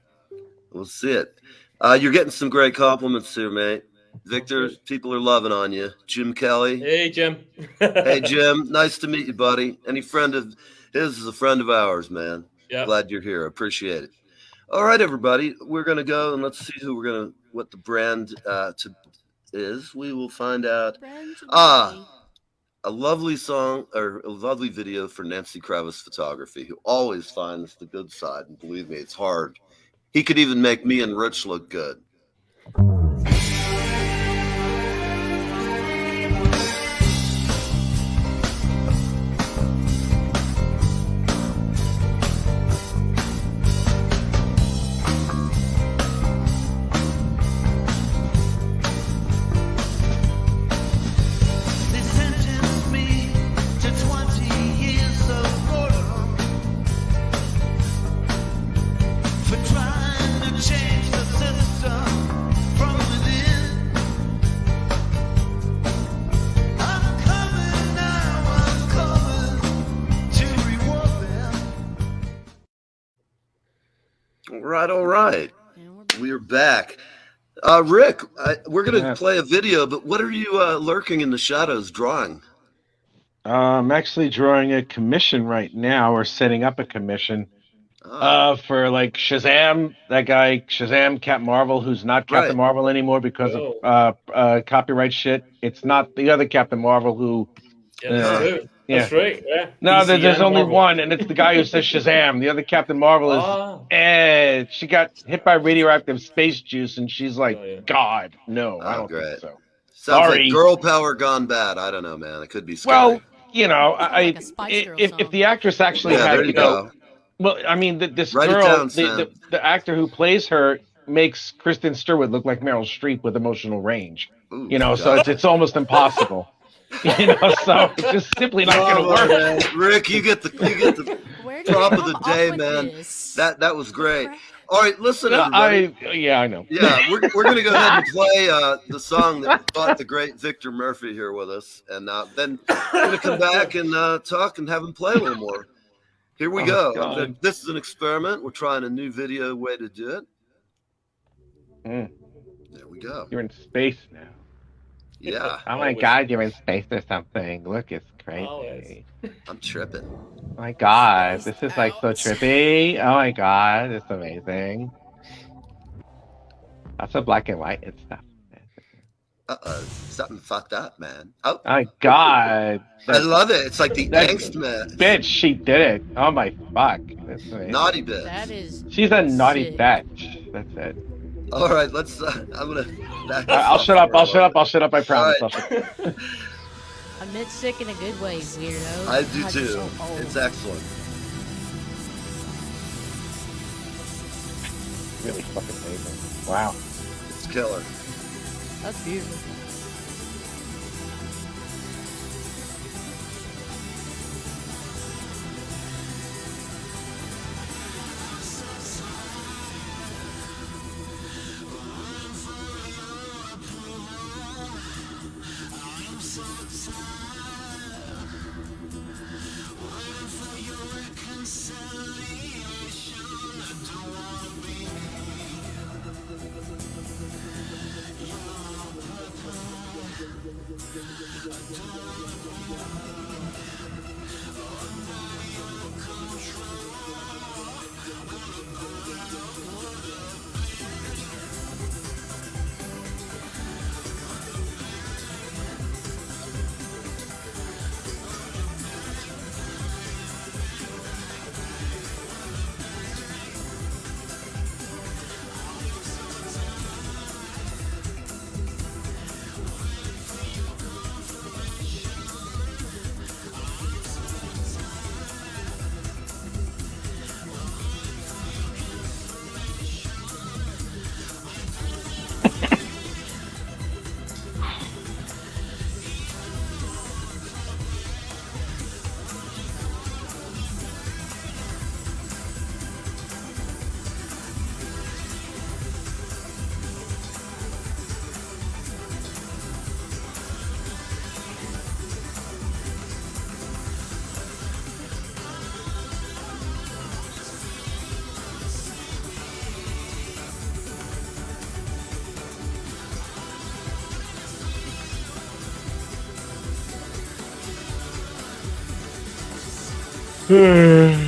we'll see it. You're getting some great compliments here, mate. Victor, people are loving on you. Jim Kelly. Hey, Jim. Hey, Jim. Nice to meet you, buddy. Any friend of his is a friend of ours, man. Yeah. Glad you're here. Appreciate it. All right, everybody. We're going to go and let's see what the brand is. We will find out. A lovely song or a lovely video for Nancy Kravis Photography, who always finds the good side. And believe me, it's hard. He could even make me and Rich look good. All right. We're back. Rick, we're going to play a video, but what are you lurking in the shadows drawing? I'm actually drawing a commission right now, or setting up a commission for like Shazam, that guy, Shazam, Captain Marvel, who's not Captain Marvel anymore because of copyright shit. It's not the other Captain Marvel who... That's right. Yeah. No, there's only one, and it's the guy who says Shazam. The other Captain Marvel is, she got hit by radioactive space juice, and she's like, God, no, I don't think so. Sounds like girl power gone bad. I don't know, man. It could be scary. Well, you know, if the actress actually had, you know, well, I mean, this girl, the actor who plays her makes Kristen Stewart look like Meryl Streep with emotional range. Ooh, you know, so it's almost impossible. You know, so it's just simply not going to work. Man. Rick, you get the prop of the day, man. That was great. All right, listen, everybody. I know. Yeah, we're going to go ahead and play the song that brought the great Victor Murphy here with us, and then we're going to come back and talk and have him play a little more. Here we go. God. This is an experiment. We're trying a new video way to do it. There we go. You're in space now. Yeah. Oh my God, you're in space or something. Look, it's crazy. I'm tripping. Oh my God, this is like so trippy. Oh my God, it's amazing. Lots of black and white and stuff. Something fucked up, man. Oh my God. I love it. It's like the angst, man. Bitch, she did it. Oh my fuck. That's amazing. Naughty bitch. That is. She's a naughty bitch. That's it. All right, let's. I'm gonna. I'll shut up. I promise. Right. I meant sick in a good way, weirdo. I do too. So it's excellent. Really fucking amazing. Wow. It's killer. That's beautiful. Damn.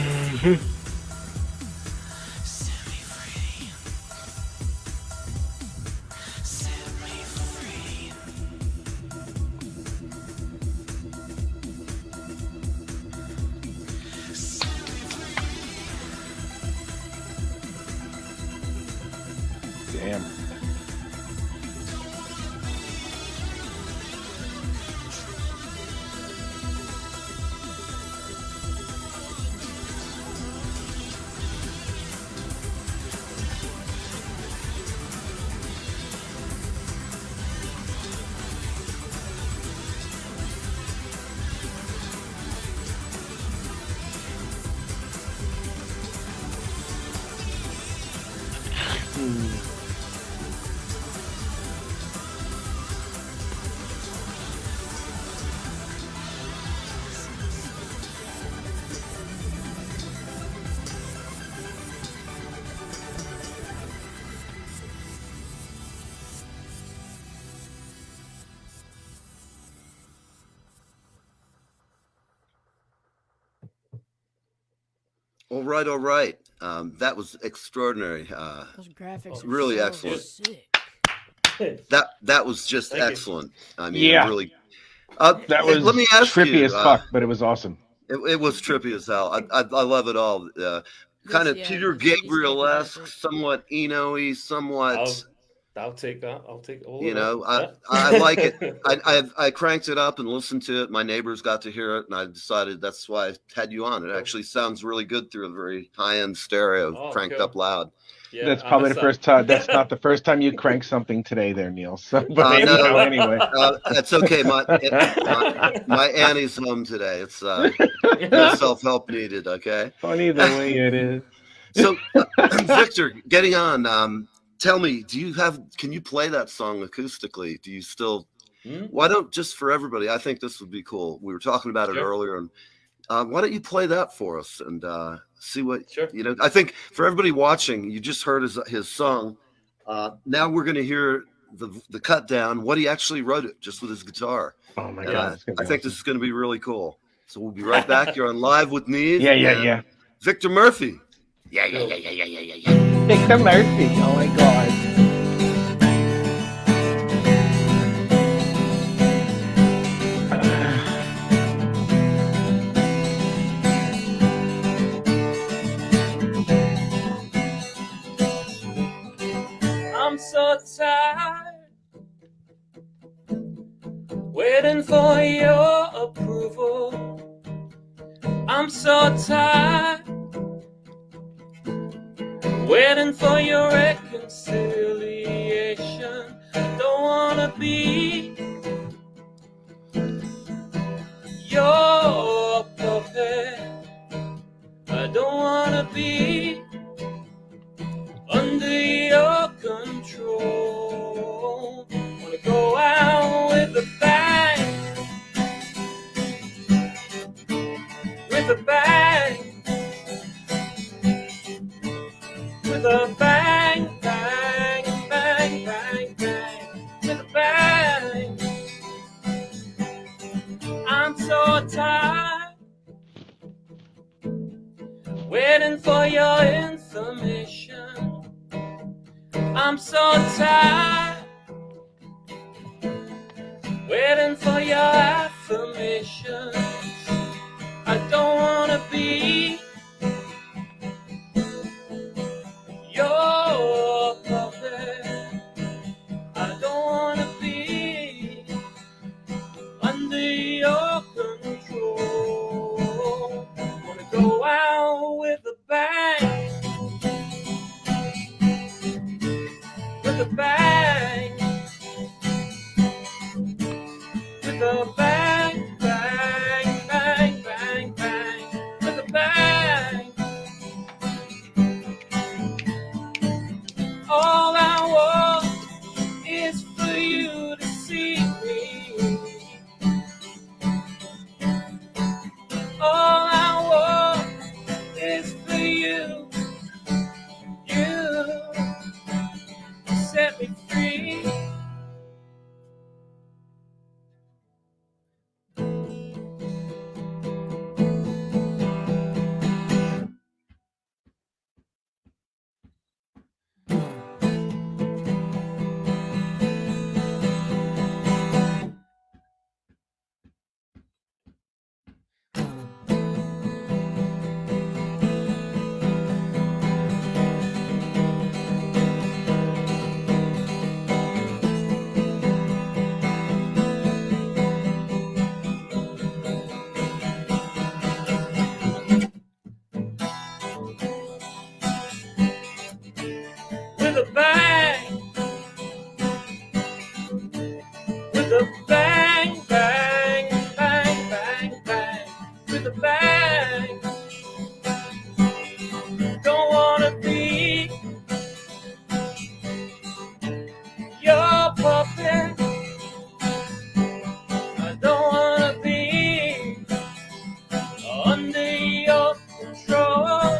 All right, all right. That was extraordinary. Those graphics are Really so excellent. sick. That was just Thank you. excellent. I mean, Yeah. really. That was Let me ask trippy you. as fuck, but it was awesome. It was trippy as hell. I love it all. Kind of Yeah, Peter the cityscape is Gabriel-esque, perfect. somewhat Eno-y, somewhat. I'll take that. I'll take all You of know, that. I like it. I cranked it up and listened to it. My neighbors got to hear it, and I decided that's why I had you on. It actually sounds really good through a very high-end stereo, cranked cool. up loud. Yeah, That's probably the first time. That's not the first time you crank something today, there, Neil. So, but No, anyway, that's okay. My Annie's home today. It's no self-help needed. Okay. funny the way it is. So, Victor, getting on. Tell me, can you play that song acoustically? Do you still? Why don't, just for everybody? I think this would be cool. We were talking about it earlier, and why don't you play that for us and see what you know? I think for everybody watching, you just heard his song. Now we're going to hear the cut down. What he actually wrote it just with his guitar. Oh my And god! I think this is going to be really cool. So we'll be right back. You're on Live with Neve. Yeah. Victor Murphy. Yeah. Victor Murphy. Oh my god. I'm so tired, waiting for your approval. I'm so tired, waiting for your reconciliation. Don't wanna be your puppet. I don't wanna be under your control. Wanna go out with a bang, with a bang, with a bang, bang, bang, bang, bang, with a bang. I'm so tired, waiting for your information. I'm so tired, waiting for your affirmations. I don't wanna be your puppet. I don't wanna be under your control. Wanna go out with a bang, with a bang, with a bang, bang, with a bang, bang, bang, bang, bang, with a bang. Don't wanna be your puppet. I don't wanna be under your control.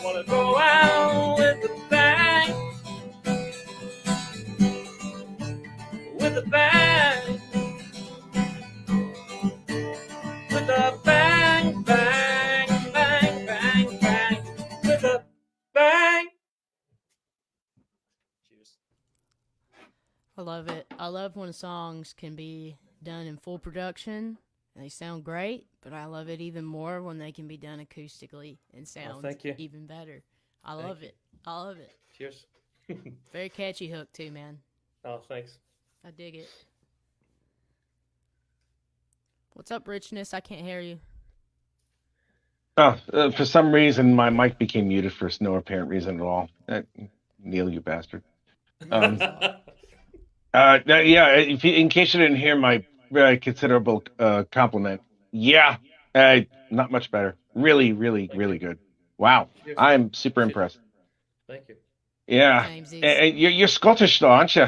Wanna go out with a bang, with a bang, with a bang, bang, bang, bang, bang, with a bang. Cheers. I love it. I love when songs can be done in full production and they sound great, but I love it even more when they can be done acoustically and sound thank you. even better. I love it. I love it. Cheers. Very catchy hook too, man. Oh, thanks. I dig it. What's up, Richness? I can't hear you. Oh, for some reason, my mic became muted for no apparent reason at all. Neil, you bastard. Yeah, in case you didn't hear my very considerable compliment, yeah, not much better. Really, really, really good. Wow, I'm super impressed. Thank you. Yeah, you're Scottish though, aren't you?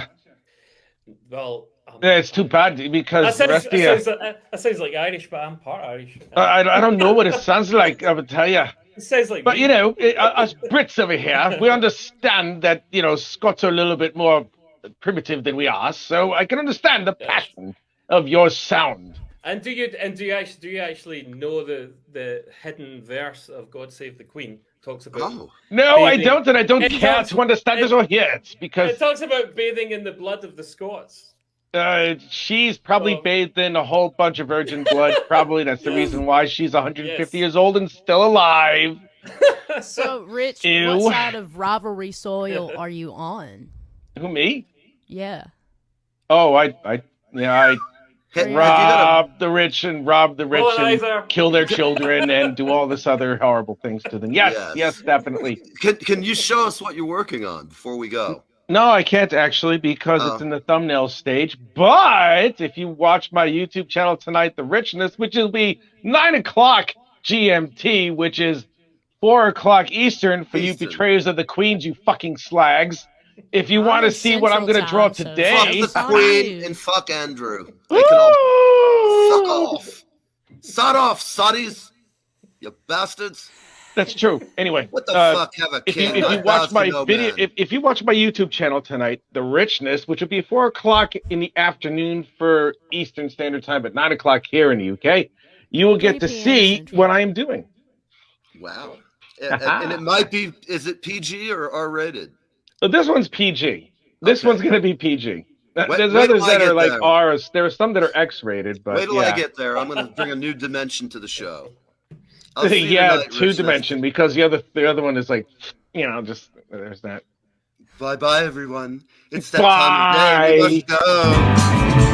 Well, it's too bad because the rest of you. That sounds like Irish, but I'm part Irish. I don't know what it sounds like, I would tell you. It sounds like but me. You know, us Brits over here, we understand that, you know, Scots are a little bit more primitive than we are, so I can understand the passion of your sound. And do you actually know the hidden verse of "God Save the Queen"? Talks about no, bathing. I don't, and I don't care to understand it or hear it because it talks about bathing in the blood of the Scots. She's probably bathed in a whole bunch of virgin blood. Probably that's the reason why she's 150 years old and still alive. So, Rich, what side of rivalry soil are you on? Who, me? Yeah. Oh, I rob the rich and rob the rich and kill their children and do all this other horrible things to them. Yes, definitely. Can you show us what you're working on before we go? No, I can't actually because it's in the thumbnail stage. But if you watch my YouTube channel tonight, The Richness, which will be 9 o'clock GMT, which is 4 o'clock Eastern for you betrayers of the Queens, you fucking slags. If you want to see what I'm going to draw today... Fuck the Queen and fuck Andrew. They can all suck off. Sod off, soddies. You bastards. That's true. Anyway, what the fuck have a king? If you watch my video, if you watch my YouTube channel tonight, The Richness, which will be 4 o'clock in the afternoon for Eastern Standard Time, but 9 o'clock here in the UK, you will get to see what I am doing. Wow. And it might be, is it PG or R-rated? This one's PG. This one's going to be PG. There's others that are like R's. There are some that are X-rated, but wait till I get there. I'm going to bring a new dimension to the show. Yeah, two-dimension, because the other one is like, you know, just there's that. Bye-bye, everyone. It's that time of day. We must go.